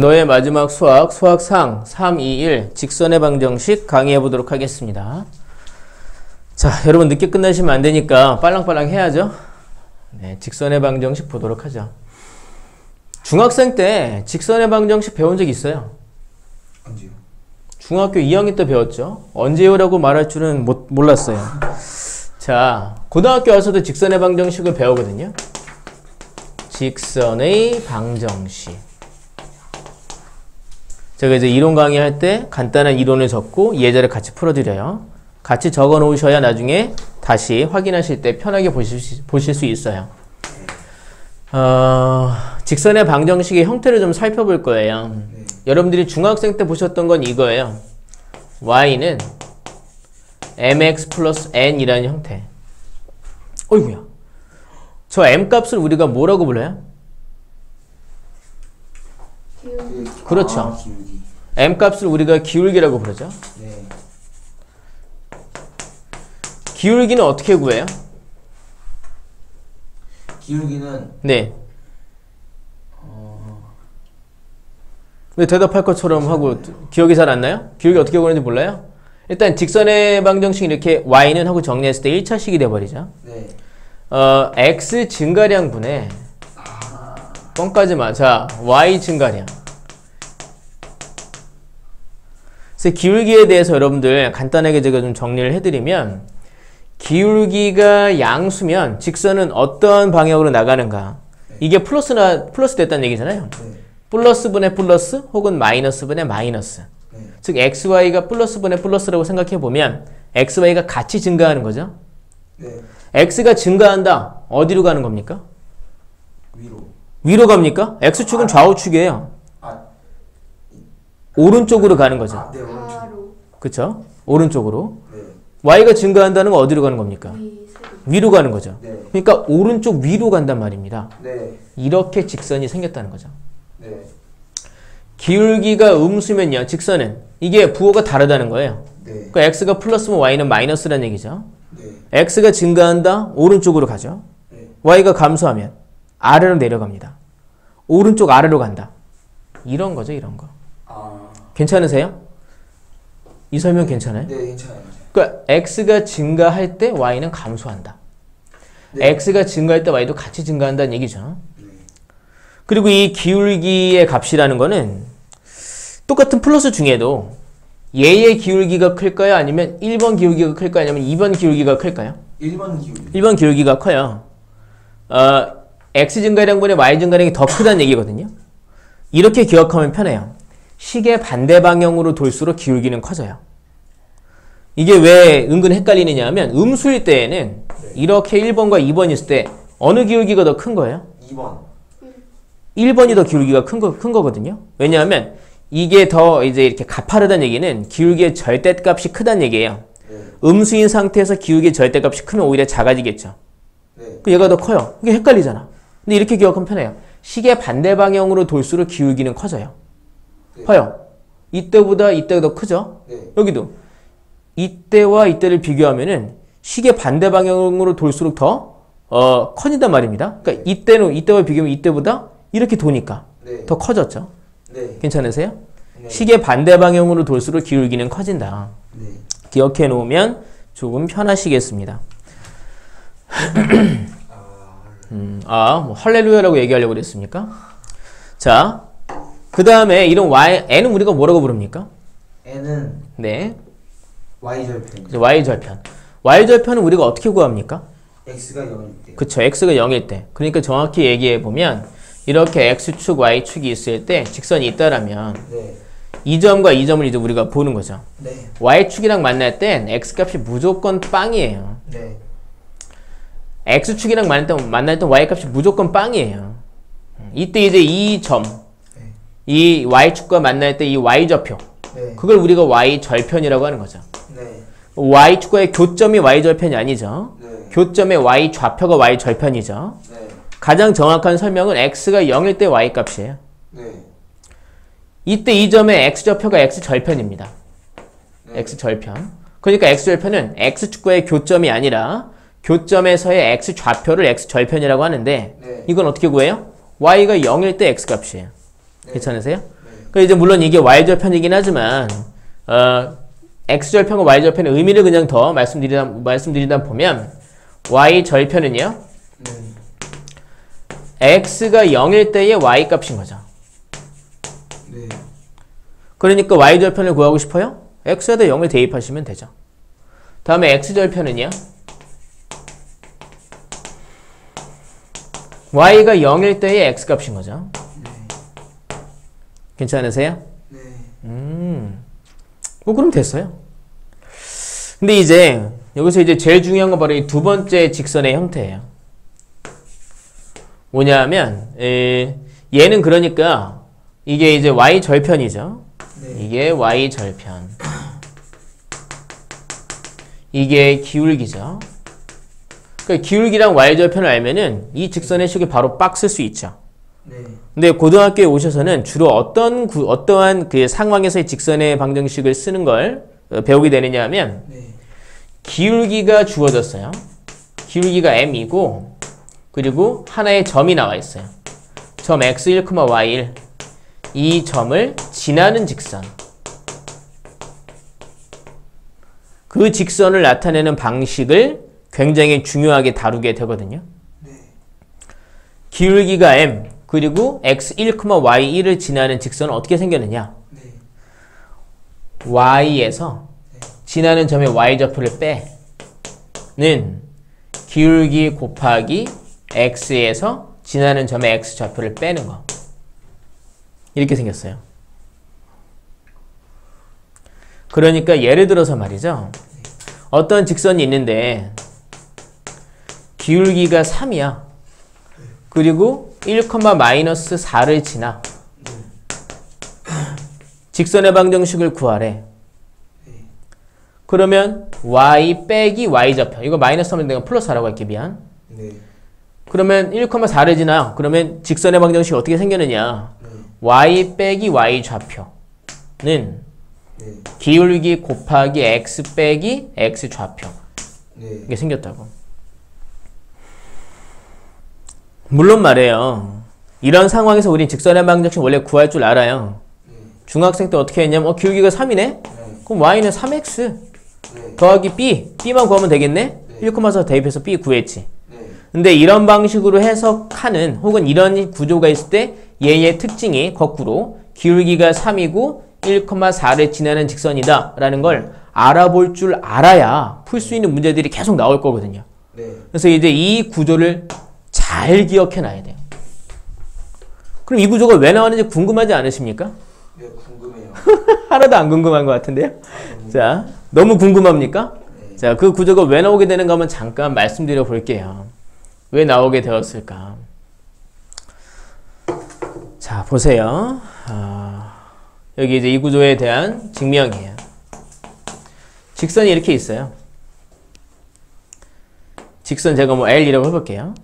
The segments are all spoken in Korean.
너의 마지막 수학상 321 직선의 방정식 강의해 보도록 하겠습니다. 자, 여러분 늦게 끝나시면 안 되니까 빨랑빨랑 해야죠. 네, 직선의 방정식 보도록 하죠. 중학생 때 직선의 방정식 배운 적 있어요? 언제요? 중학교 2학년 때 배웠죠. 언제요라고 말할 줄은 몰랐어요. 자, 고등학교 와서도 직선의 방정식을 배우거든요. 직선의 방정식. 제가 이제 이론 강의할 때 간단한 이론을 적고 예제를 같이 풀어드려요. 같이 적어 놓으셔야 나중에 다시 확인하실 때 편하게 보실 수 있어요. 직선의 방정식의 형태를 좀 살펴볼 거예요. 여러분들이 중학생 때 보셨던 건 이거예요. y는 mx 플러스 n이라는 형태. 어이구야. 저 m값을 우리가 뭐라고 불러요? 그렇죠. 기울기. m값을 우리가 기울기라고 부르죠. 네. 기울기는 어떻게 구해요? 기울기는 네. 왜 대답할 것처럼 하고 기억이 잘 안 나요? 기울기 어떻게 구하는지 몰라요? 일단 직선의 방정식 이렇게 y는 하고 정리했을 때 1차식이 돼버리죠. 네. x 증가량분에 뻥까지 마. 자, y 증가량. 그래서 기울기에 대해서 여러분들 간단하게 제가 좀 정리를 해드리면 기울기가 양수면 직선은 어떤 방향으로 나가는가. 이게 플러스 됐다는 얘기잖아요. 네. 플러스분의 플러스 혹은 마이너스분의 마이너스. 네. 즉 xy가 플러스분의 플러스라고 생각해보면 xy가 같이 증가하는 거죠. 네. x가 증가한다. 어디로 가는 겁니까? 위로. 위로 갑니까? x축은 좌우축이에요. 오른쪽으로 가는 거죠. 네, 오른쪽. 그쵸? 오른쪽으로. 네. y가 증가한다는 건 어디로 가는 겁니까? 위로 가는 거죠. 네. 그러니까 오른쪽 위로 간단 말입니다. 네. 이렇게 직선이 생겼다는 거죠. 네. 기울기가 음수면요. 직선은 이게 부호가 다르다는 거예요. 네. 그러니까 x가 플러스면 y는 마이너스라는 얘기죠. 네. x가 증가한다. 오른쪽으로 가죠. 네. y가 감소하면 아래로 내려갑니다. 오른쪽 아래로 간다. 이런 거죠. 이런 거. 괜찮으세요? 이 설명 괜찮아요? 네, 괜찮아요. 그러니까 x가 증가할 때 y는 감소한다. 네. x가 증가할 때 y도 같이 증가한다는 얘기죠. 네. 그리고 이 기울기의 값이라는 거는 똑같은 플러스 중에도 얘의 기울기가 클까요? 아니면 1번 기울기가 클까요? 아니면 2번 기울기가 클까요? 1번 기울기. 1번 기울기가 커요. x 증가량분의 y 증가량이 더 크다는 얘기거든요. 이렇게 기억하면 편해요. 식의 반대 방향으로 돌수록 기울기는 커져요. 이게 왜 은근 헷갈리느냐 하면 음수일 때에는 이렇게 1번과 2번이 있을 때 어느 기울기가 더 큰 거예요? 2번. 1번이 더 기울기가 큰 거거든요. 왜냐하면 이게 더 이제 이렇게 가파르다는 얘기는 기울기의 절대값이 크다는 얘기예요. 네. 음수인 상태에서 기울기의 절대값이 크면 오히려 작아지겠죠. 네. 그 얘가 더 커요. 이게 헷갈리잖아. 근데 이렇게 기억하면 편해요. 식의 반대 방향으로 돌수록 기울기는 커져요. 네. 봐요. 이때보다 이때가 더 크죠? 네. 여기도. 이때와 이때를 비교하면은 식의 반대 방향으로 돌수록 더 커진단 말입니다. 그러니까 이때와 비교하면 이때보다 이렇게 도니까 네. 더 커졌죠. 네. 괜찮으세요? 네. 식의 반대 방향으로 돌수록 기울기는 커진다. 네. 기억해 놓으면 조금 편하시겠습니다. 뭐 할렐루야라고 얘기하려고 그랬습니까? 자, 그 다음에 이런 n은 우리가 뭐라고 부릅니까? n은 네, y절편. y절편. y절편은 우리가 어떻게 구합니까? x가 0일 때. 그쵸, x가 0일 때. 그러니까 정확히 얘기해 보면 이렇게 x축, y축이 있을 때 직선이 있다라면 네. 이 점과 이 점을 이제 우리가 보는 거죠. 네. y축이랑 만날 땐 x값이 무조건 빵이에요. 네. x축이랑 만날 땐 y값이 무조건 빵이에요. 이때 이제 이 점, 이 y축과 만날 때 이 y좌표, 네. 그걸 우리가 y절편이라고 하는 거죠. 네. y축과의 교점이 y절편이 아니죠. 네. 교점의 y좌표가 y절편이죠. 네. 가장 정확한 설명은 x가 0일 때 y값이에요. 네. 이때 이 점의 x좌표가 x절편입니다. 네. x절편. 그러니까 x절편은 x축과의 교점이 아니라 교점에서의 x좌표를 x절편이라고 하는데 네. 이건 어떻게 구해요? y가 0일 때 x값이에요. 네. 괜찮으세요? 네. 이제 물론 이게 y절편이긴 하지만 x절편과 y절편의 의미를 그냥 더 말씀드리다 보면 y절편은요. 네. x가 0일 때의 y 값인 거죠. 네. 그러니까 y절편을 구하고 싶어요? x에다 0을 대입하시면 되죠. 다음에 x절편은요. y가 0일 때의 x값인 거죠. 네. 괜찮으세요? 네. 뭐 그럼 됐어요. 근데 이제 여기서 이제 제일 중요한 건 바로 이 두 번째 직선의 형태예요. 뭐냐면 얘는 그러니까 이게 이제 y절편이죠. 네. 이게 y절편. 이게 기울기죠. 그러니까 기울기랑 y절편을 알면은 이 직선의 식을 바로 빡 쓸 수 있죠. 네. 근데 고등학교에 오셔서는 주로 어떠한 그 상황에서의 직선의 방정식을 쓰는 걸 배우게 되느냐 하면 네. 기울기가 주어졌어요. 기울기가 m이고 그리고 하나의 점이 나와 있어요. 점 x1, y1 이 점을 지나는 직선. 그 직선을 나타내는 방식을 굉장히 중요하게 다루게 되거든요. 네. 기울기가 m 그리고 x1, y1을 지나는 직선은 어떻게 생겼느냐? 네. y에서 지나는 점의 y좌표를 빼는 기울기 곱하기 x에서 지나는 점의 x좌표를 빼는 거. 이렇게 생겼어요. 그러니까 예를 들어서 말이죠. 어떤 직선이 있는데 기울기가 3이야. 그리고 1,-4를 지나. 직선의 방정식을 구하래. 그러면 y 빼기 y좌표. 이거 마이너스 하면 내가 플러스 하라고 할게. 미안. 네. 그러면 1,4를 지나. 그러면 직선의 방정식이 어떻게 생겼느냐. 네. y 빼기 y좌표는 네. 기울기 곱하기 x 빼기 x좌표. 네. 이게 생겼다고. 물론 말이에요. 이런 상황에서 우린 직선의 방정식 원래 구할 줄 알아요. 네. 중학생 때 어떻게 했냐면 기울기가 3이네? 네. 그럼 y는 3x 네. 더하기 b만 구하면 되겠네? 네. 1,4 대입해서 b 구했지. 네. 근데 이런 방식으로 해석하는 혹은 이런 구조가 있을 때 얘의 특징이 거꾸로 기울기가 3이고 1,4를 지나는 직선이다 라는 걸 알아볼 줄 알아야 풀 수 있는 문제들이 계속 나올 거거든요. 네. 그래서 이제 이 구조를 잘 기억해 놔야 돼요. 그럼 이 구조가 왜 나왔는지 궁금하지 않으십니까? 네. 궁금해요. 하나도 안 궁금한 것 같은데요? 자, 너무 궁금합니까? 네. 자, 그 구조가 왜 나오게 되는가 한번 잠깐 말씀드려 볼게요. 왜 나오게 되었을까? 자, 보세요. 여기 이제 이 구조에 대한 증명이에요. 직선이 이렇게 있어요. 직선 제가 뭐 L이라고 해볼게요.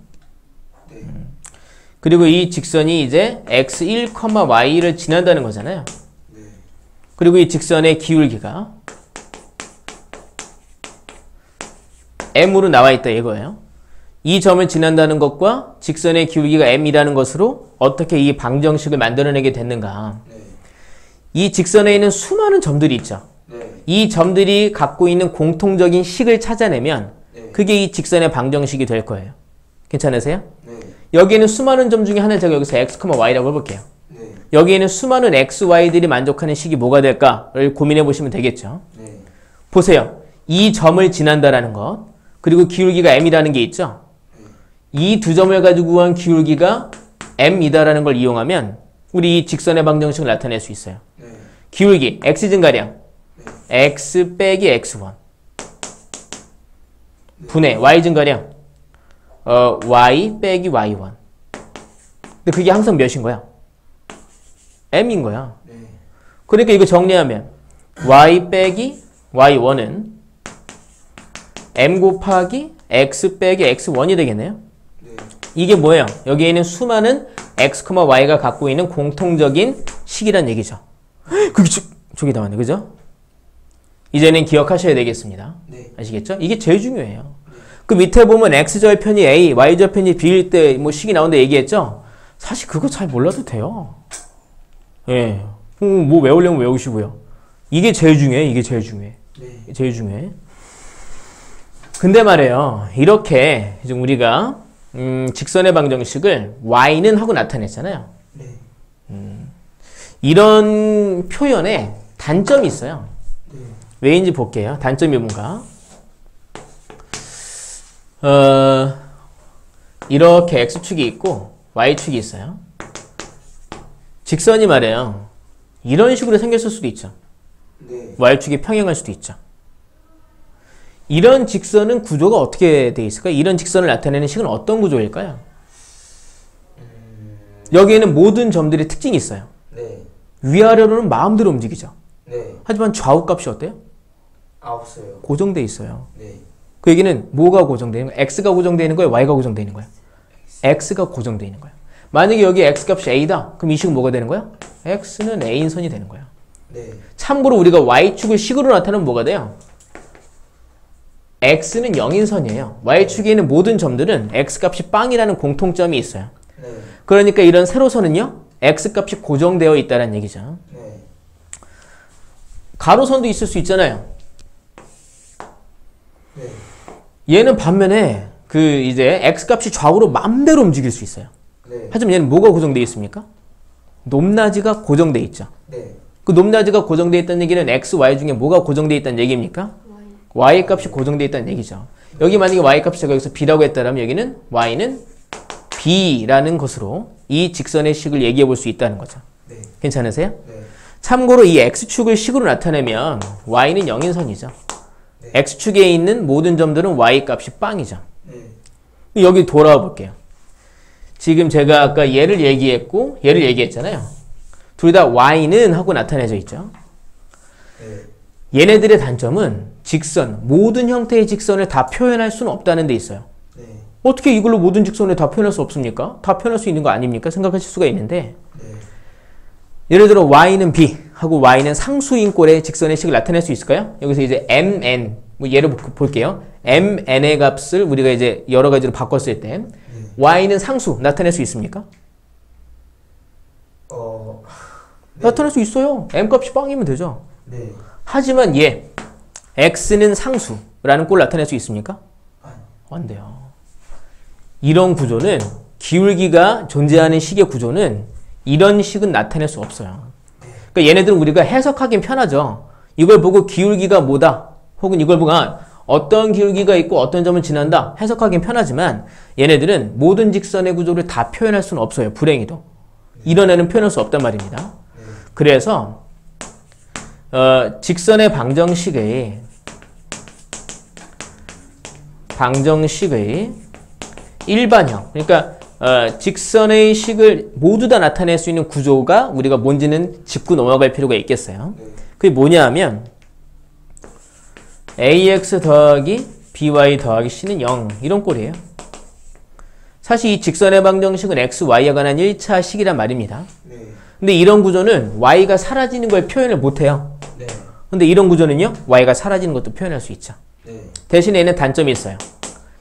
네. 그리고 이 직선이 이제 x1, y를 지난다는 거잖아요. 네. 그리고 이 직선의 기울기가 m으로 나와 있다 이거예요. 이 점을 지난다는 것과 직선의 기울기가 m이라는 것으로 어떻게 이 방정식을 만들어내게 됐는가. 네. 이 직선에 있는 수많은 점들이 있죠. 네. 이 점들이 갖고 있는 공통적인 식을 찾아내면 네. 그게 이 직선의 방정식이 될 거예요. 괜찮으세요? 네. 여기에는 수많은 점 중에 하나를 제가 여기서 x, y라고 해볼게요. 네. 여기에는 수많은 x, y들이 만족하는 식이 뭐가 될까를 고민해 보시면 되겠죠. 네. 보세요. 이 점을 지난다라는 것, 그리고 기울기가 m이라는 게 있죠. 이 두 점을 가지고 구한 기울기가 m이다라는 걸 이용하면 우리 이 직선의 방정식을 나타낼 수 있어요. 네. 기울기 x 증가량 x 빼기 x1 분의 y 증가량 y 빼기 y1. 근데 그게 항상 몇인 거야? m인 거야. 네. 그러니까 이거 정리하면 y 빼기 y1은 m 곱하기 x 빼기 x1이 되겠네요. 네. 이게 뭐예요? 여기에 있는 수많은 x, y가 갖고 있는 공통적인 식이란 얘기죠. 그게 저기 나왔네. 그죠? 이제는 기억하셔야 되겠습니다. 네. 아시겠죠? 이게 제일 중요해요. 그 밑에 보면 x절편이 a, y절편이 b일 때 뭐 식이 나온다 얘기했죠? 사실 그거 잘 몰라도 돼요. 예. 뭐 외우려면 외우시고요. 이게 제일 중요해. 이게 제일 중요해. 네. 제일 중요해. 근데 말이에요. 이렇게 좀 우리가 직선의 방정식을 y는 하고 나타냈잖아요. 네. 이런 표현에 단점이 있어요. 네. 왜인지 볼게요. 단점이 뭔가. 이렇게 x축이 있고 y축이 있어요. 직선이 말이에요. 이런 식으로 생겼을 수도 있죠. 네. y축이 평행할 수도 있죠. 이런 직선은 구조가 어떻게 돼 있을까요? 이런 직선을 나타내는 식은 어떤 구조일까요? 여기에는 모든 점들이 특징이 있어요. 네. 위아래로는 마음대로 움직이죠. 네. 하지만 좌우값이 어때요? 없어요. 고정돼 있어요. 네. 그 얘기는 뭐가 고정되는 거예요? x가 고정되어 있는 거예요? y가 고정되어 있는 거예요? x가 고정되어 있는 거예요. 만약에 여기 x값이 a다. 그럼 이 식은 뭐가 되는 거예요? x는 a인선이 되는 거예요. 네. 참고로 우리가 y축을 식으로 나타내면 뭐가 돼요? x는 0인선이에요. y축에 있는 모든 점들은 x값이 빵이라는 공통점이 있어요. 네. 그러니까 이런 세로선은요. x값이 고정되어 있다는 얘기죠. 네. 가로선도 있을 수 있잖아요. 네. 얘는 반면에 그 이제 x값이 좌우로 맘대로 움직일 수 있어요. 네. 하지만 얘는 뭐가 고정되어 있습니까? 높낮이가 고정되어 있죠. 네. 그 높낮이가 고정되어 있다는 얘기는 x, y 중에 뭐가 고정되어 있다는 얘기입니까? y 값이 고정되어 있다는 얘기죠. 여기 만약에 y 값이 제가 여기서 b라고 했다면 여기는 y는 b라는 것으로 이 직선의 식을 얘기해 볼 수 있다는 거죠. 네. 괜찮으세요? 네. 참고로 이 x축을 식으로 나타내면 y는 0인선이죠. 네. x축에 있는 모든 점들은 y 값이 빵이죠. 네. 여기 돌아와 볼게요. 지금 제가 아까 얘를 얘기했고 얘를 얘기했잖아요. 둘 다 y는 하고 나타내져 있죠. 네. 얘네들의 단점은 직선, 모든 형태의 직선을 다 표현할 수는 없다는 데 있어요. 네. 어떻게 이걸로 모든 직선을 다 표현할 수 없습니까? 다 표현할 수 있는 거 아닙니까? 생각하실 수가 있는데 네. 예를 들어 y는 b 하고 y는 상수인 꼴의 직선의 식을 나타낼 수 있을까요? 여기서 이제 mn 뭐 예를 볼게요. mn의 값을 우리가 이제 여러 가지로 바꿨을 때 y는 상수 나타낼 수 있습니까? 네. 나타낼 수 있어요. m 값이 빵이면 되죠. 네. 하지만 얘 x는 상수라는 꼴 나타낼 수 있습니까? 안 돼요. 이런 구조는 기울기가 존재하는 식의 구조는 이런 식은 나타낼 수 없어요. 그러니까 얘네들은 우리가 해석하긴 편하죠. 이걸 보고 기울기가 뭐다 혹은 이걸 보고 어떤 기울기가 있고 어떤 점은 지난다 해석하긴 편하지만 얘네들은 모든 직선의 구조를 다 표현할 수는 없어요. 불행히도. 이런 애는 표현할 수 없단 말입니다. 그래서 직선의 방정식의 일반형 그러니까 직선의 식을 모두 다 나타낼 수 있는 구조가 우리가 뭔지는 짚고 넘어갈 필요가 있겠어요. 그게 뭐냐 하면 ax 더하기 by 더하기 c는 0 이런 꼴이에요. 사실 이 직선의 방정식은 x, y에 관한 1차 식이란 말입니다. 네. 근데 이런 구조는 y가 사라지는 걸 표현을 못해요. 네. 근데 이런 구조는요. y가 사라지는 것도 표현할 수 있죠. 네. 대신에 얘는 단점이 있어요.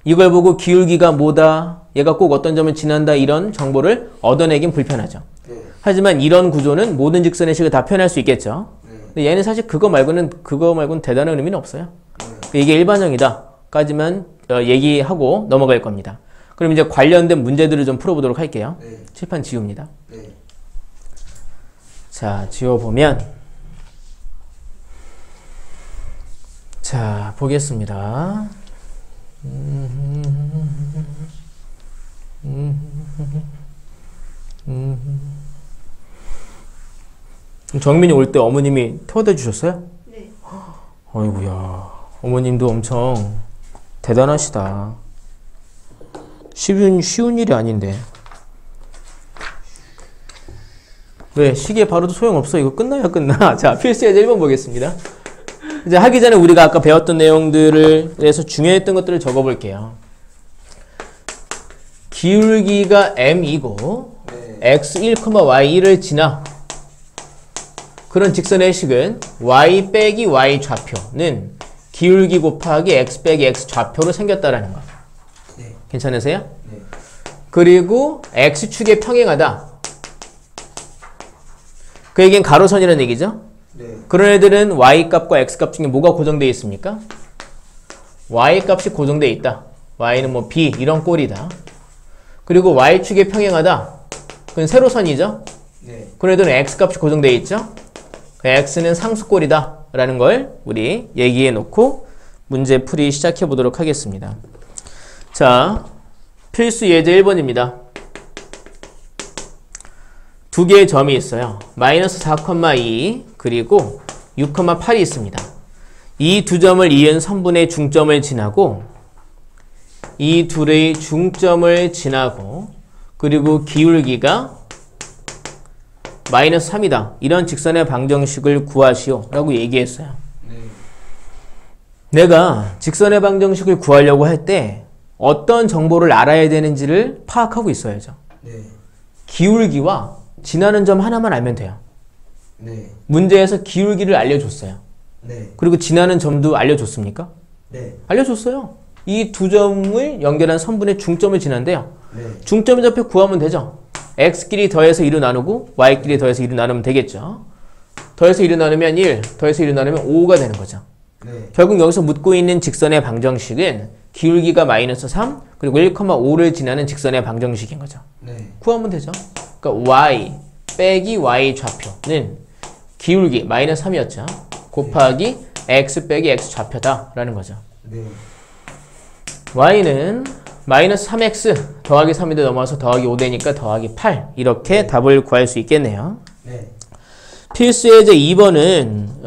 이걸 보고 기울기가 뭐다, 얘가 꼭 어떤 점을 지난다 이런 정보를 얻어내긴 불편하죠. 네. 하지만 이런 구조는 모든 직선의 식을 다 표현할 수 있겠죠. 네. 근데 얘는 사실 그거 말고는 대단한 의미는 없어요. 네. 이게 일반형이다 까지만 얘기하고 넘어갈 겁니다. 그럼 이제 관련된 문제들을 좀 풀어보도록 할게요. 네. 칠판 지웁니다. 네. 자, 지워보면 자, 보겠습니다. 정민이 올 때 어머님이 태워다 주셨어요? 네. 아이고야, 어머님도 엄청 대단하시다. 쉬운 일이 아닌데. 왜? 시계 바로도 소용없어. 이거 끝나야 끝나. 자, 필수 예제 1번 보겠습니다. 이제 하기 전에 우리가 아까 배웠던 내용들을 해서 중요했던 것들을 적어볼게요. 기울기가 m이고 네. x1, y1을 지나 그런 직선의 식은 y 빼기 y 좌표는 기울기 곱하기 x 빼기 x 좌표로 생겼다라는 거. 네. 괜찮으세요? 네. 그리고 x축에 평행하다. 그 얘기는 가로선이라는 얘기죠. 네. 그런 애들은 y값과 x값 중에 뭐가 고정되어 있습니까? y값이 고정되어 있다. y는 뭐 b 이런 꼴이다. 그리고 y축에 평행하다. 그건 세로선이죠. 네. 그런 애들은 x값이 고정되어 있죠. x는 상수꼴이다 라는 걸 우리 얘기해 놓고 문제 풀이 시작해 보도록 하겠습니다. 자, 필수 예제 1번입니다. 두 개의 점이 있어요. 마이너스 4,2 그리고 6,8이 있습니다. 이 두 점을 이은 선분의 중점을 지나고 이 둘의 중점을 지나고 그리고 기울기가 마이너스 3이다. 이런 직선의 방정식을 구하시오 라고 얘기했어요. 네. 내가 직선의 방정식을 구하려고 할 때 어떤 정보를 알아야 되는지를 파악하고 있어야죠. 네. 기울기와 지나는 점 하나만 알면 돼요. 네. 문제에서 기울기를 알려줬어요. 네. 그리고 지나는 점도 알려줬습니까? 네. 알려줬어요. 이 두 점을 연결한 선분의 중점을 지난데요. 네. 중점의 좌표 구하면 되죠. x끼리 더해서 2로 나누고 y끼리 더해서 2로 나누면 되겠죠. 더해서 2로 나누면 1, 더해서 2로 나누면 5가 되는 거죠. 네. 결국 여기서 묻고 있는 직선의 방정식은 기울기가 마이너스 3 그리고 1,5를 지나는 직선의 방정식인 거죠. 네. 구하면 되죠. 그러니까 y 빼기 y 좌표는 기울기 마이너스 3이었죠. 곱하기 x 빼기 x 좌표다 라는 거죠. 네. y는 마이너스 3x 더하기 3인데 넘어와서 더하기 5되니까 더하기 8 이렇게 답을 구할 수 있겠네요. 네. 필수 예제 2번은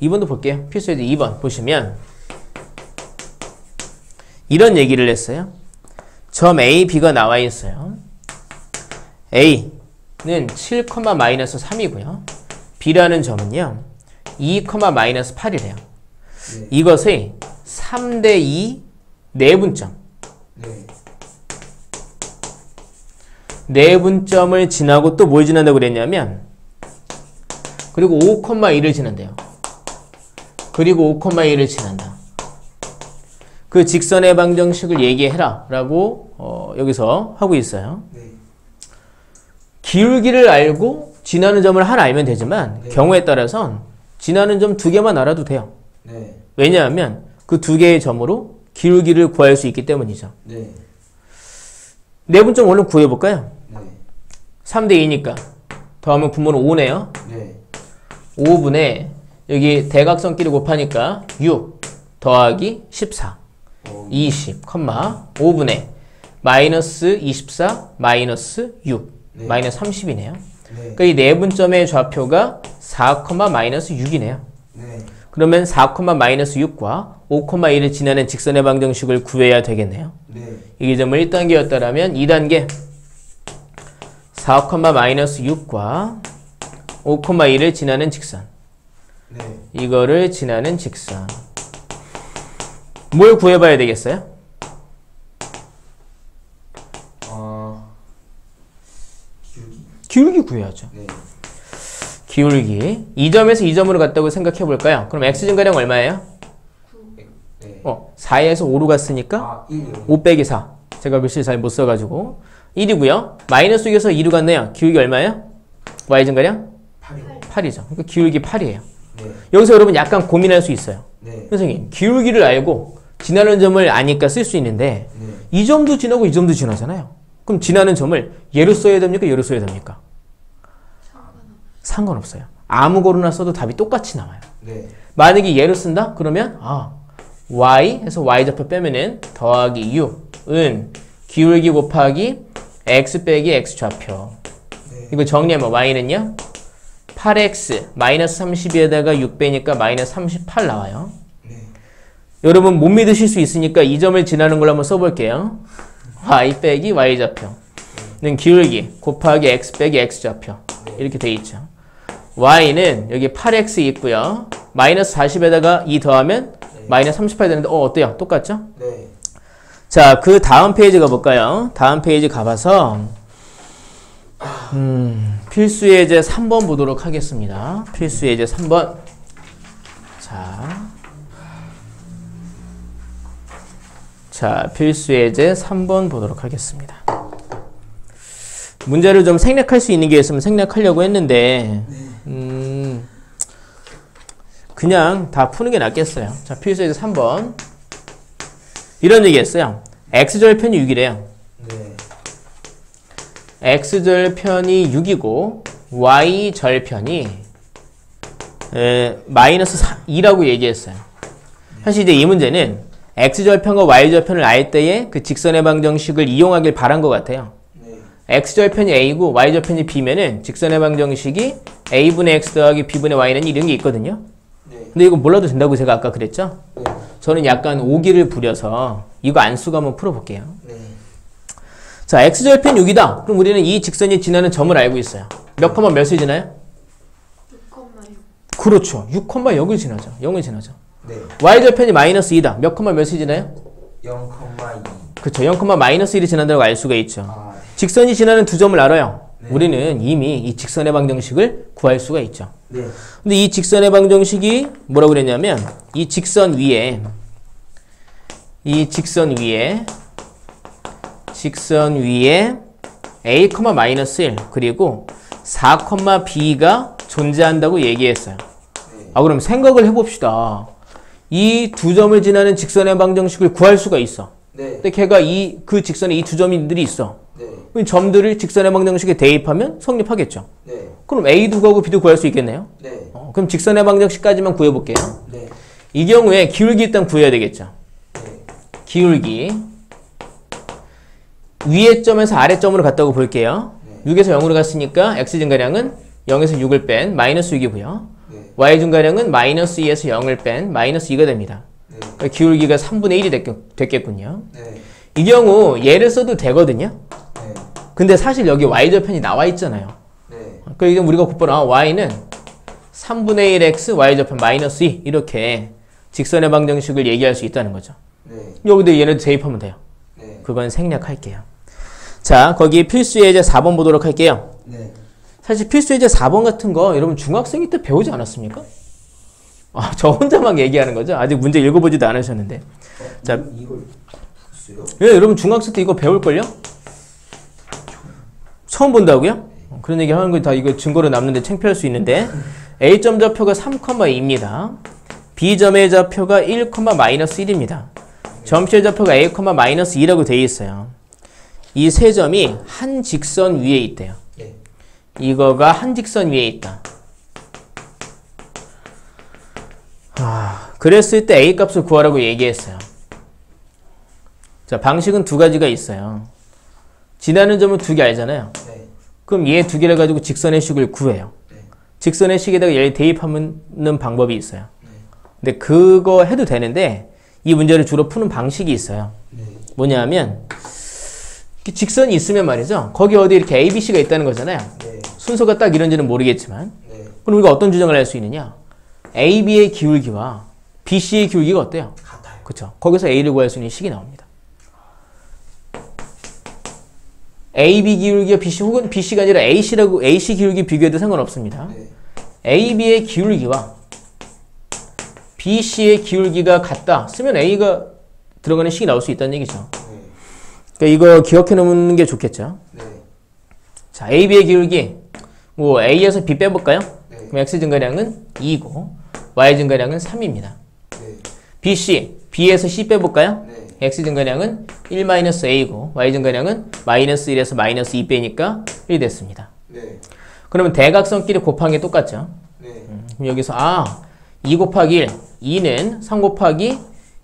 2번도 볼게요. 필수 예제 2번 보시면 이런 얘기를 했어요. 점 A, B가 나와 있어요. A는 7, 마이너스 3이고요. B라는 점은요. 2, 마이너스 8이래요. 네. 이것의 3대2 내분점. 네. 내분점을 지나고 또 뭘 지난다고 그랬냐면 그리고 5,2를 지난대요. 그리고 5,2를 지난다. 그 직선의 방정식을 얘기해라 라고 여기서 하고 있어요. 네. 기울기를 알고 지나는 점을 하나 알면 되지만 네. 경우에 따라선 지나는 점 두 개만 알아도 돼요. 네. 왜냐하면 그 두 개의 점으로 기울기를 구할 수 있기 때문이죠. 네. 내분점 얼른 구해볼까요? 네. 3대2니까 더하면 분모는 5네요. 네. 5분의 여기 대각선끼리 곱하니까 6 더하기 14 20, 5분의 마이너스 24 마이너스 6 네. 마이너스 30이네요. 네. 그러니까 이 내분점의 좌표가 4, 마이너스 6이네요. 네. 그러면 4, 마이너스 6과 5,1을 지나는 직선의 방정식을 구해야 되겠네요. 네. 이 점을 1단계였다면 2단계 4, 마이너스 6과 5,1을 지나는 직선 네. 이거를 지나는 직선 뭘 구해봐야 되겠어요? 기울기 구해야죠. 네. 기울기 이 점에서 이 점으로 갔다고 생각해 볼까요? 그럼 x 증가량 얼마예요? 네. 4에서 5로 갔으니까 아, 1이요. 5 빼기 4 제가 글씨를 잘 못 써가지고 1이고요. 마이너스 6에서 2로 갔네요. 기울기 얼마예요? y 증가량? 8이요. 8이죠. 그러니까 기울기 8이에요. 네. 여기서 여러분 약간 고민할 수 있어요. 네. 선생님 기울기를 알고 지나는 점을 아니까 쓸 수 있는데 네. 이 점도 지나고 이 점도 지나잖아요. 그럼 지나는 점을 얘로 써야 됩니까? 얘로 써야 됩니까? 상관없어요. 아무 거로나 써도 답이 똑같이 나와요. 네. 만약에 얘로 쓴다? 그러면 y 해서 y좌표 빼면은 더하기 6은 기울기 곱하기 x 빼기 x좌표. 네. 이거 정리하면 y는요? 8x 마이너스 32에다가 6 빼니까 마이너스 38 나와요. 네. 여러분 못 믿으실 수 있으니까 이 점을 지나는 걸 한번 써볼게요. y 빼기 y좌표는 기울기 곱하기 x 빼기 x좌표 이렇게 돼 있죠. y는 여기 8x 있고요. 마이너스 40에다가 2 더하면 마이너스 38 되는데 어때요? 똑같죠? 네. 자, 그 다음 페이지 가볼까요? 다음 페이지 가봐서 필수 예제 3번 보도록 하겠습니다. 필수 예제 3번. 자, 필수 예제 3번 보도록 하겠습니다. 문제를 좀 생략할 수 있는 게 있으면 생략하려고 했는데 그냥 다 푸는 게 낫겠어요. 자, 필수에서 3번 이런 얘기 했어요. x절편이 6이래요. 네. x절편이 6이고 y절편이 마이너스 2라고 얘기했어요. 사실 이제 이 문제는 x절편과 y절편을 알 때에 그 직선의 방정식을 이용하길 바란 것 같아요. 네. x절편이 a고 y절편이 b면은 직선의 방정식이 a분의 x 더하기 b분의 y는 이런 게 있거든요. 네. 근데 이거 몰라도 된다고 제가 아까 그랬죠? 네. 저는 약간 오기를 부려서 이거 안수가 한번 풀어볼게요. 네. 자, x절편 6이다. 그럼 우리는 이 직선이 지나는 점을 알고 있어요. 몇 컴마 몇을 지나요? 6,6. 그렇죠. 6,0을 지나죠. 0을 지나죠. 네. y절편이 마이너스 2다. 몇 컴마 몇을 지나요? 0,2. 그렇죠. 0, 마이너스 1이 지난다고 알 수가 있죠. 아, 직선이 지나는 두 점을 알아요. 네. 우리는 이미 이 직선의 방정식을 구할 수가 있죠. 네. 근데 이 직선의 방정식이 뭐라고 그랬냐면 이 직선 위에 a, 마이너스 1 그리고 4, b가 존재한다고 얘기했어요. 네. 아, 그럼 생각을 해봅시다. 이 두 점을 지나는 직선의 방정식을 구할 수가 있어. 네. 근데 걔가 그 직선에 이 두 점들이 있어. 네. 그럼 점들을 직선의 방정식에 대입하면 성립하겠죠. 네. 그럼 a도 구하고 b도 구할 수 있겠네요. 네. 그럼 직선의 방정식까지만 구해볼게요. 네. 이 경우에 기울기 일단 구해야 되겠죠. 네. 기울기 위의 점에서 아래 점으로 갔다고 볼게요. 네. 6에서 0으로 갔으니까 x 증가량은 0에서 6을 뺀 마이너스 6이고요. 네. y 증가량은 마이너스 2에서 0을 뺀 마이너스 2가 됩니다. 네. 그러니까 기울기가 3분의 1이 됐겠군요. 네. 이 경우 얘를 써도 되거든요. 네. 근데 사실 여기 y절편이 나와 있잖아요. 네. 그러니까 이게 우리가 곧보나 y는 3분의 1x y절편 마이너스 2 이렇게 직선의 방정식을 얘기할 수 있다는 거죠. 네. 여기다 얘네도 대입하면 돼요. 네. 그건 생략할게요. 자, 거기 필수 예제 4번 보도록 할게요. 네. 사실 필수 예제 4번 같은 거 여러분 중학생일 때 배우지 않았습니까? 아, 저 혼자만 얘기하는 거죠? 아직 문제 읽어보지도 않으셨는데. 자, 이걸 봤어요? 예, 여러분 중학생 때 이거 배울걸요? 처음 본다고요? 그런 얘기 하는 거 다 이거 증거로 남는데 창피할 수 있는데 A점 좌표가 3,2입니다. B점의 좌표가 1, 마이너스 1입니다. 점C의 좌표가 A, 마이너스 2라고 되어 있어요. 이 세 점이 한 직선 위에 있대요. 네. 이거가 한 직선 위에 있다. 그랬을 때 A 값을 구하라고 얘기했어요. 자, 방식은 두 가지가 있어요. 지나는 점은 두 개 알잖아요. 네. 그럼 얘 두 개를 가지고 직선의 식을 구해요. 네. 직선의 식에다가 얘를 대입하는 방법이 있어요. 네. 근데 그거 해도 되는데 이 문제를 주로 푸는 방식이 있어요. 네. 뭐냐면 직선이 있으면 말이죠. 거기 어디 이렇게 A, B, C가 있다는 거잖아요. 네. 순서가 딱 이런지는 모르겠지만 네. 그럼 우리가 어떤 주장을 할 수 있느냐? A, B의 기울기와 B, C의 기울기가 어때요? 같아요. 그렇죠. 거기서 A를 구할 수 있는 식이 나옵니다. A, B 기울기와 B, C 혹은 B, C가 아니라 A, C라고 A, C 기울기 비교해도 상관없습니다. 네. A, B의 기울기와 B, C의 기울기가 같다 쓰면 A가 들어가는 식이 나올 수 있다는 얘기죠. 네. 그러니까 이거 기억해 놓는 게 좋겠죠. 네. 자, A, B의 기울기 뭐 A에서 B 빼볼까요? 네. 그럼 X 증가량은 2고 Y 증가량은 3입니다. 네. B, C, B에서 C 빼볼까요? 네. X 증가량은 1-A고 Y 증가량은 마이너스 1에서 마이너스 2 빼니까 1 됐습니다. 네. 그러면 대각선끼리 곱한 게 똑같죠. 네. 그럼 여기서 2 곱하기 1, 2는 3 곱하기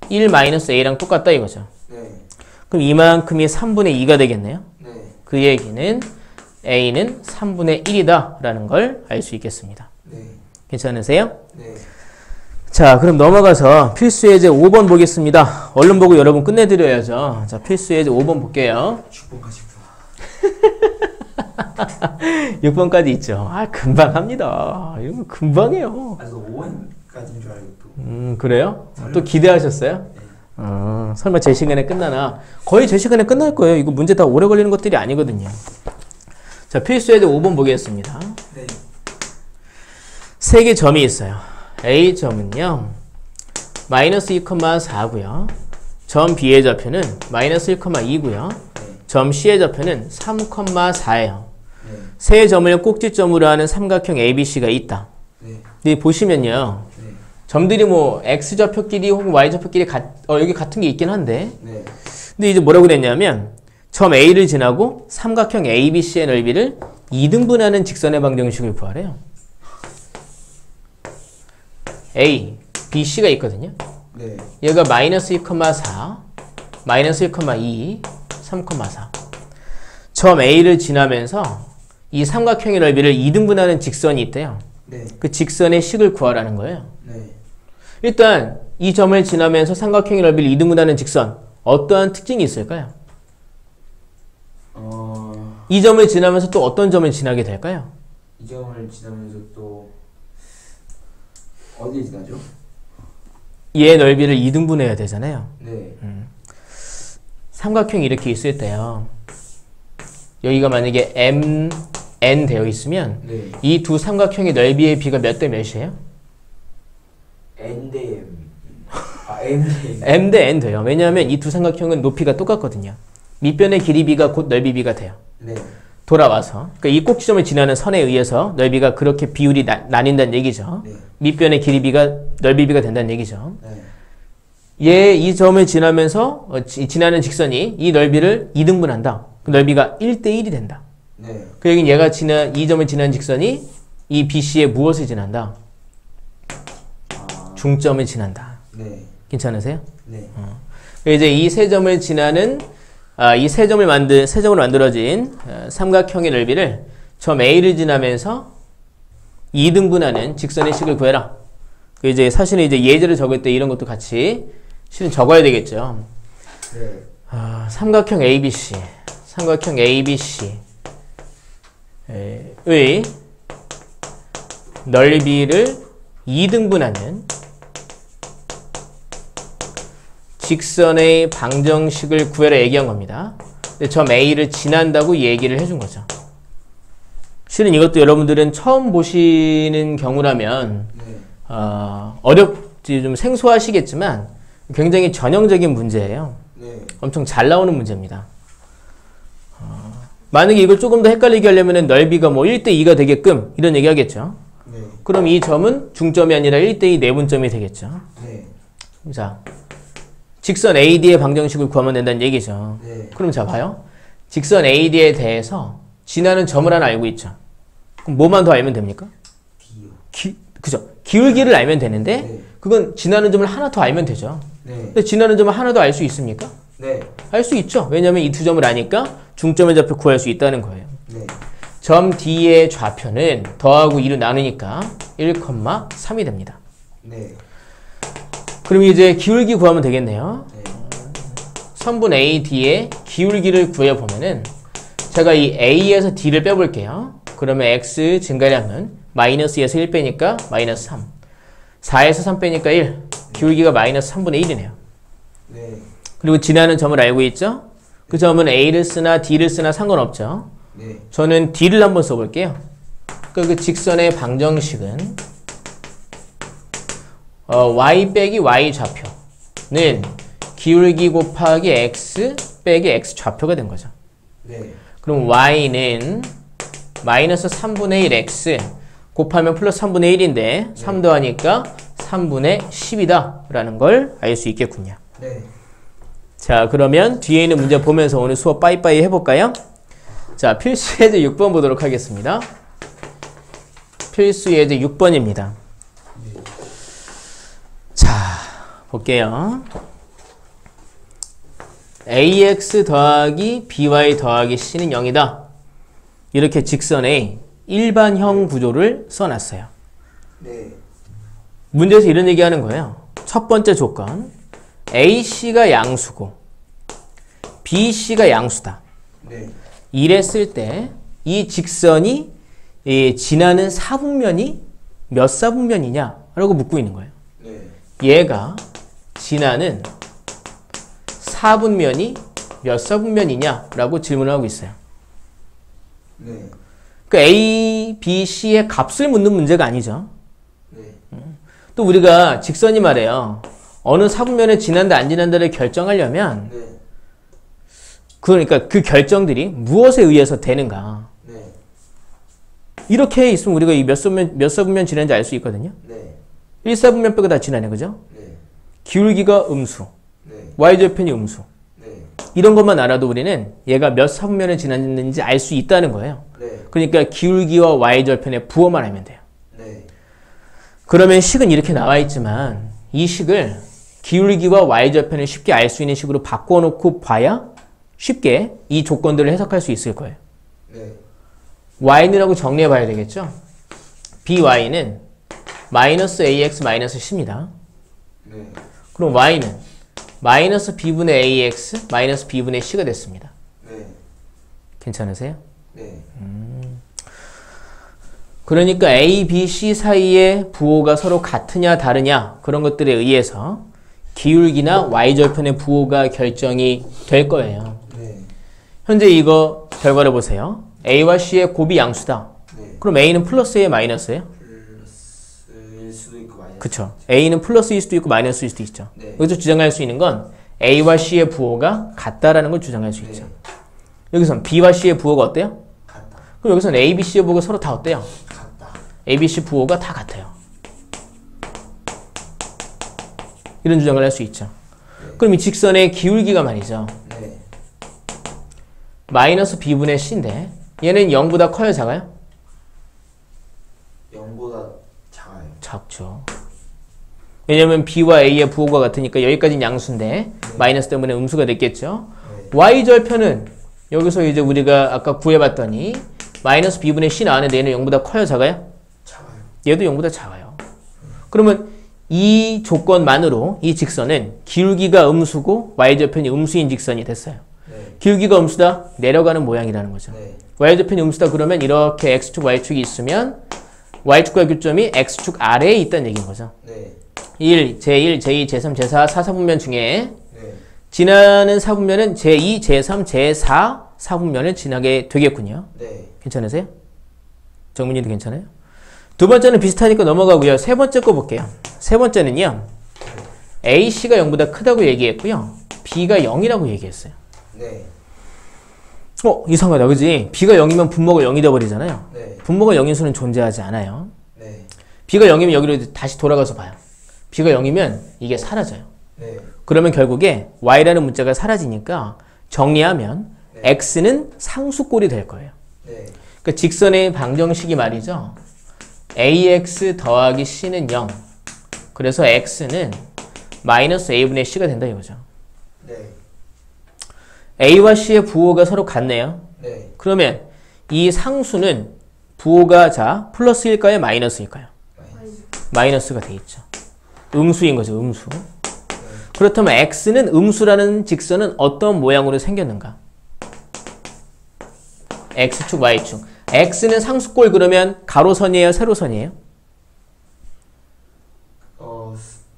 1 마이너스 A랑 똑같다 이거죠. 네. 그럼 이만큼이 3분의 2가 되겠네요. 네. 그 얘기는 A는 3분의 1이다 라는 걸 알 수 있겠습니다. 네. 괜찮으세요? 네. 자, 그럼 넘어가서 필수 예제 5번 보겠습니다. 얼른 보고 여러분 끝내드려야죠. 자, 필수 예제 5번 볼게요. 6번까지 6번까지 있죠. 아, 금방 합니다. 이거 금방 해요. 아, 저 5번까지인 줄 알고 또. 그래요? 또 기대하셨어요? 설마 제 시간에 끝나나? 거의 제 시간에 끝날 거예요. 이거 문제 다 오래 걸리는 것들이 아니거든요. 자, 필수 예제 5번 보겠습니다. 네. 세 개 점이 있어요. A점은요, 마이너스 2,4고요. 점 B의 좌표는 마이너스 1,2고요. 네. 점 C의 좌표는 3,4예요. 세 점을 꼭지점으로 하는 삼각형 ABC가 있다. 네. 근데 보시면요. 네. 점들이 뭐 X좌표끼리 혹은 Y좌표끼리 여기 같은 게 있긴 한데 네. 근데 이제 뭐라고 그랬냐면 점 A를 지나고 삼각형 ABC의 넓이를 2등분하는 직선의 방정식을 구하래요. A, BC가 있거든요. 네. 얘가 마이너스 2,4, 마이너스 1,2, 3,4. 점 A를 지나면서 이 삼각형의 넓이를 2등분하는 직선이 있대요. 네. 그 직선의 식을 구하라는 거예요. 네. 일단 이 점을 지나면서 삼각형의 넓이를 2등분하는 직선 어떠한 특징이 있을까요? 이 점을 지나면서 또 어떤 점을 지나게 될까요? 이 점을 지나면서 또 어디에 지나죠? 얘의 넓이를 2등분해야 되잖아요. 네. 삼각형이 이렇게 있을 때요. 여기가 만약에 MN 되어 있으면 네. 이 두 삼각형의 넓이의 비가 몇 대 몇이에요? N 대 M. 아, M 대 N. M 대 N 돼요. 왜냐하면 이 두 삼각형은 높이가 똑같거든요. 밑변의 길이 비가 곧 넓이 비가 돼요. 네. 돌아와서 그러니까 이 꼭지점을 지나는 선에 의해서 넓이가 그렇게 비율이 나뉜다는 얘기죠. 네. 밑변의 길이 비가 넓이 비가 된다는 얘기죠. 네. 이 점을 지나면서 지나는 직선이 이 넓이를 2등분한다. 그 넓이가 1대1이 된다. 네. 그 얘기는 얘가 이 점을 지나는 직선이 이 BC의 무엇을 지난다? 아. 중점을 지난다. 네. 괜찮으세요? 네. 이제 이 세 점을 지나는 이 세 점으로 만들어진 삼각형의 넓이를 점 A를 지나면서 2등분하는 직선의 식을 구해라. 이제 사실은 이제 예제를 적을 때 이런 것도 같이 실은 적어야 되겠죠. 네. 삼각형 ABC의 넓이를 2등분하는 직선의 방정식을 구해라 얘기한 겁니다. 근데 점 A를 지난다고 얘기를 해준 거죠. 실은 이것도 여러분들은 처음 보시는 경우라면 네. 어렵지 좀 생소하시겠지만 굉장히 전형적인 문제예요. 네. 엄청 잘 나오는 문제입니다. 만약에 이걸 조금 더 헷갈리게 하려면 넓이가 뭐 1대2가 되게끔 이런 얘기 하겠죠. 네. 그럼 이 점은 중점이 아니라 1대2 내분점이 되겠죠. 네. 자, 직선 AD의 방정식을 구하면 된다는 얘기죠. 네. 그럼 자 봐요. 직선 AD에 대해서 지나는 점을 하나 알고 있죠. 그럼 뭐만 더 알면 됩니까? D요. 그죠? 기울기를 알면 되는데 네. 그건 지나는 점을 하나 더 알면 되죠. 네. 근데 지나는 점을 하나 더 알 수 있습니까? 네. 알 수 있죠. 왜냐하면 이 두 점을 아니까 중점의 좌표 구할 수 있다는 거예요. 네. 점 D의 좌표는 더하고 2로 나누니까 1,3이 됩니다. 네. 그럼 이제 기울기 구하면 되겠네요. 네. 선분 AD의 기울기를 구해보면은 제가 이 A에서 D를 빼볼게요. 그러면 X 증가량은 마이너스에서 1 빼니까 마이너스 3. 4에서 3 빼니까 1. 기울기가 마이너스 3분의 1이네요. 네. 그리고 지나는 점을 알고 있죠? 그 점은 A를 쓰나 D를 쓰나 상관없죠. 네. 저는 D를 한번 써볼게요. 그러니까 그 직선의 방정식은 y 빼기 y 좌표는 기울기 곱하기 x 빼기 x 좌표가 된 거죠. 네. 그럼 y는 마이너스 3분의 1 x 곱하면 플러스 3분의 1인데 3 더하니까 3분의 10이다 라는 걸 알 수 있겠군요. 네. 자, 그러면 뒤에 있는 문제 보면서 오늘 수업 빠이빠이 해볼까요? 자, 필수 예제 6번 보도록 하겠습니다. 필수 예제 6번입니다. 자, 볼게요. ax 더하기 by 더하기 c는 0이다. 이렇게 직선의 일반형 구조를 써놨어요. 네. 문제에서 이런 얘기하는 거예요. 첫 번째 조건, AC가 양수고 BC가 양수다. 네. 이랬을 때 이 직선이 지나는 사분면이 몇 사분면이냐 라고 묻고 있는 거예요. 네. 얘가 지나는 사분면이 몇 사분면이냐 라고 질문을 하고 있어요. 네. 그러니까 A, B, C의 값을 묻는 문제가 아니죠. 네. 또 우리가 직선이 말해요. 어느 사분면에 지난다 안 지난다를 결정하려면 네. 그러니까 그 결정들이 무엇에 의해서 되는가. 네. 이렇게 있으면 우리가 이 몇 사분면 지나는지 알 수 있거든요. 네. 1사분면 빼고 다 지나네, 그죠? 네. 기울기가 음수, 네. y절편이 음수. 네. 이런 것만 알아도 우리는 얘가 몇 사분면을 지났는지 알 수 있다는 거예요. 네. 그러니까 기울기와 y절편의 부호만 알면 돼요. 네. 그러면 식은 이렇게 나와 있지만 이 식을 기울기와 y절편을 쉽게 알 수 있는 식으로 바꿔놓고 봐야 쉽게 이 조건들을 해석할 수 있을 거예요. 네. y는라고 정리해 봐야 되겠죠? by는 마이너스 ax 마이너스 c입니다. 네. 그럼 y는 마이너스 b분의 ax 마이너스 b분의 c가 됐습니다. 네. 괜찮으세요? 네. 그러니까 a, b, c 사이의 부호가 서로 같으냐 다르냐 그런 것들에 의해서 기울기나 y절편의 부호가 결정이 될 거예요. 네. 현재 이거 결과를 보세요. a와 c의 곱이 양수다. 네. 그럼 a는 플러스예요, 마이너스예요? 플러스일 수도 있고 마이너스. 그쵸. a는 플러스일 수도 있고 마이너스일 수도 있죠. 네. 여기서 주장할 수 있는 건 a와 c의 부호가 같다라는 걸 주장할 수 있죠. 네. 여기선 b와 c의 부호가 어때요? 같다. 그럼 여기선 a, b, c의 부호가 서로 다 어때요? 같다. a, b, c 부호가 다 같아요. 이런 주장을 할 수 있죠. 네. 그럼 이 직선의 기울기가 말이죠. 네. 마이너스 b분의 c인데 얘는 0보다 커요, 작아요? 0보다 작아요. 작죠. 왜냐면 b와 a의 부호가 같으니까 여기까지는 양수인데 마이너스 때문에 음수가 됐겠죠. 네. y절편은 여기서 이제 우리가 아까 구해봤더니 마이너스 b분의 c 나왔는데 얘는 0보다 커요, 작아요? 작아요. 얘도 0보다 작아요. 그러면 이 조건만으로 이 직선은 기울기가 음수고 y절편이 음수인 직선이 됐어요. 네. 기울기가 음수다? 내려가는 모양이라는 거죠. 네. y절편이 음수다 그러면 이렇게 x축, y축이 있으면 y축과 교점이 x축 아래에 있다는 얘기인 거죠. 네. 1, 제1, 제2, 제3, 제4, 4사분면 중에 네. 지나는 사분면은 제2, 제3, 제4 사분면을 지나게 되겠군요. 네. 괜찮으세요? 정민이도 괜찮아요? 두 번째는 비슷하니까 넘어가고요. 세 번째 거 볼게요. 세 번째는요. AC가 0보다 크다고 얘기했고요. B가 0이라고 얘기했어요. 네. 이상하다. 그지? B가 0이면 분모가 0이 되어버리잖아요. 네. 분모가 0인 수는 존재하지 않아요. 네. B가 0이면 여기로 다시 돌아가서 봐요. B가 0이면 이게 사라져요. 네. 그러면 결국에 Y라는 문자가 사라지니까 정리하면 네. X는 상수꼴이 될 거예요. 네. 그러니까 직선의 방정식이 말이죠. AX 더하기 C는 0. 그래서 X는 마이너스 A분의 C가 된다 이거죠. 네. A와 C의 부호가 서로 같네요. 네. 그러면 이 상수는 부호가 자 플러스일까요? 마이너스일까요? 마이너스가 돼 있죠. 음수인 거죠. 음수. 그렇다면 X는 음수라는 직선은 어떤 모양으로 생겼는가? X축, Y축. X는 상수꼴 그러면 가로선이에요? 세로선이에요?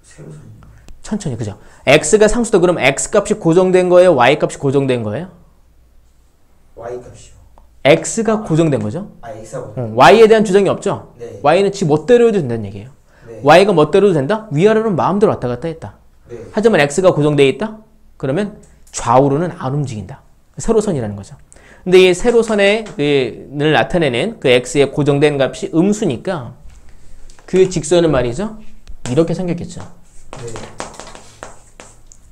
세로선입니다. 천천히, 그죠? X가 상수다 그럼 X 값이 고정된 거예요? Y 값이 고정된 거예요? Y 값이요. X가 고정된 거죠? X하고. Y에 대한 주장이 없죠? 네. Y는 지 멋대로 해도 된다는 얘기예요. 네. Y가 멋대로 해도 된다? 위아래로 마음대로 왔다 갔다 했다. 네. 하지만 X가 고정되어 있다? 그러면 좌우로는 안 움직인다. 세로선이라는 거죠. 근데 이 세로선을 나타내는 그 X의 고정된 값이 음수니까 그 직선은 말이죠. 이렇게 생겼겠죠. 네.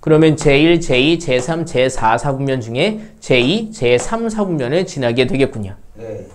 그러면 제1, 제2, 제3, 제4 사분면 중에 제2, 제3 사분면을 지나게 되겠군요. 네.